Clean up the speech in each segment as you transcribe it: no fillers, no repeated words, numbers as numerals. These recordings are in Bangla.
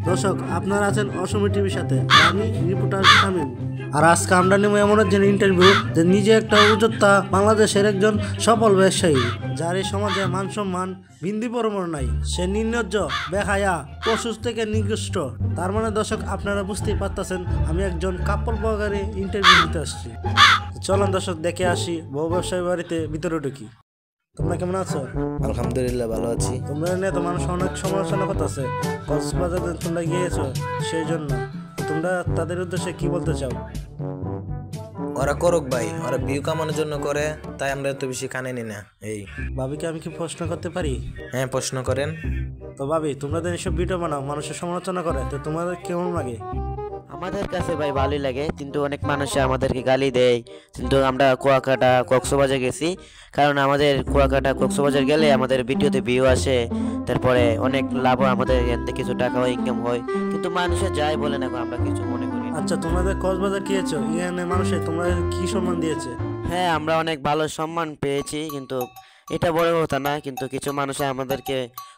দর্শক আপনারা আছেন অসময় টিভির সাথে, আমি রিপোর্টার শামীম। আর আজকে আমরা নেব এমন একজন ইন্টারভিউ যে নিজে একটা উদ্যোক্তা, বাংলাদেশের একজন সফল ব্যবসায়ী, যার এই সমাজে মান সম্মান বিন্দু পরমাণু নাই। সে নির্লজ্জ, বেহায়া, পশু থেকে নিকৃষ্ট। তার মানে দর্শক আপনারা বুঝতেই পারতেছেন আমি একজন কাপড় প্রকারে ইন্টারভিউ দিতে আসছি। চলুন দর্শক দেখে আসি বউ ব্যবসায়ী বাড়িতে ভিতরে ঢুকি। তোমরা কেমন আছো? আলহামদুলিল্লাহ ভালো আছি। তোমরা নিয়ে তো মানুষ অনেক সমালোচনা করতেছে, কক্সবাজারে তোমরা গিয়েছো, সেই জন্য তোমরা তাদের উদ্দেশ্যে কি বলতে চাও? ওরা করুক ভাই, ওরা ভিউ কামানোর জন্য করে, তাই আমরা এত বেশি কানে নি না। এই ভাবিকে আমি কি প্রশ্ন করতে পারি? হ্যাঁ, প্রশ্ন করেন। তো ভাবি, তোমরা তো এইসব ভিডিও বানাও, মানুষের সমালোচনা করে, তো তোমাদের কেমন লাগে? আমাদের কাছে ভাই ভালোই লাগে, কিন্তু অনেক মানুষে আমাদেরকে গালি দেয়। কিন্তু আমরা কুয়াকাটা কক্সবাজার গেছি, কারণ আমাদের কুয়াকাটা কক্সবাজার গেলে আমাদের ভিডিওতে ভিউ আসে, তারপরে অনেক লাভ হয়, আমাদের এতে কিছু টাকাও ইনকাম হয়। কিন্তু মানুষে যাই বলে না, আমরা কিছু মনে করি না। আচ্ছা, তোমাদের কক্সবাজার গিয়েছো, এখানে মানুষে তোমরা কি সম্মান দিয়েছে? হ্যাঁ, আমরা অনেক ভালো সম্মান পেয়েছি, কিন্তু এটা বড় কথা না। কিন্তু কিছু মানুষে আমাদেরকে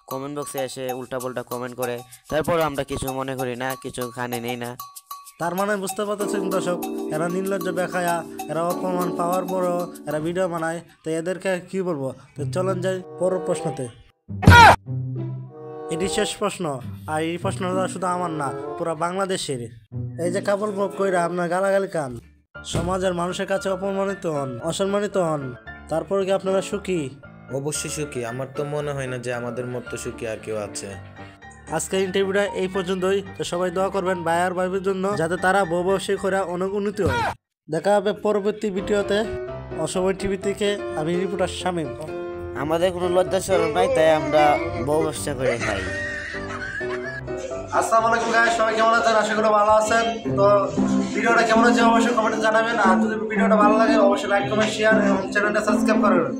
কমেন্ট বক্সে এসে উল্টা পাল্টা কমেন্ট করে, তারপর আমরা কিছু মনে করি না, কিছু কানে নেই না। তার মানে বুঝতে পারতেছেন দর্শক, এরা নির্লজ্জ, বেখায়া, এরা অপমান পাওয়ার পরও এরা ভিডিও বানায়, তো এদেরকে কি বলবো? তো চলেন যাই পরের প্রশ্নতে। এটি শেষ প্রশ্ন, আর এই প্রশ্নটা শুধু আমার না, পুরো বাংলাদেশের। এই যে কাপড় পক কইরা আপনার গালাগালি কান, সমাজের মানুষের কাছে অপমানিত হন, অসম্মানিত হন, তারপরে কি আপনারা সুখী? অবশ্যই সুখী। আমার তো মনে হয় না যে আমাদের মতো সুখী আর কেউ আছে। আজকের ইন্টারভিউটা এই পর্যন্তই। তো সবাই দোয়া করবেন ভাই আর ভাইয়ের জন্য, যাতে তারা বউ ব্যবসায়ী করে অনেক উন্নতি হয়। দেখা হবে পরবর্তী ভিডিওতে। অসময় টিভি থেকে আমি রিপোর্টার শামীম। আমাদের কোনো লজ্জা শরম নাই, তাই আমরা বউ ব্যবসা করে খাই। আসসালামু আলাইকুম গাইস, সবাই কেমন আছেন? আশা করি ভালো আছেন। তো ভিডিওটা কেমন হচ্ছে অবশ্যই কমেন্টে জানাবেন, আর যদি ভিডিওটা ভালো লাগে অবশ্যই লাইক, কমেন্ট, শেয়ার এবং চ্যানেলটা সাবস্ক্রাইব করবেন।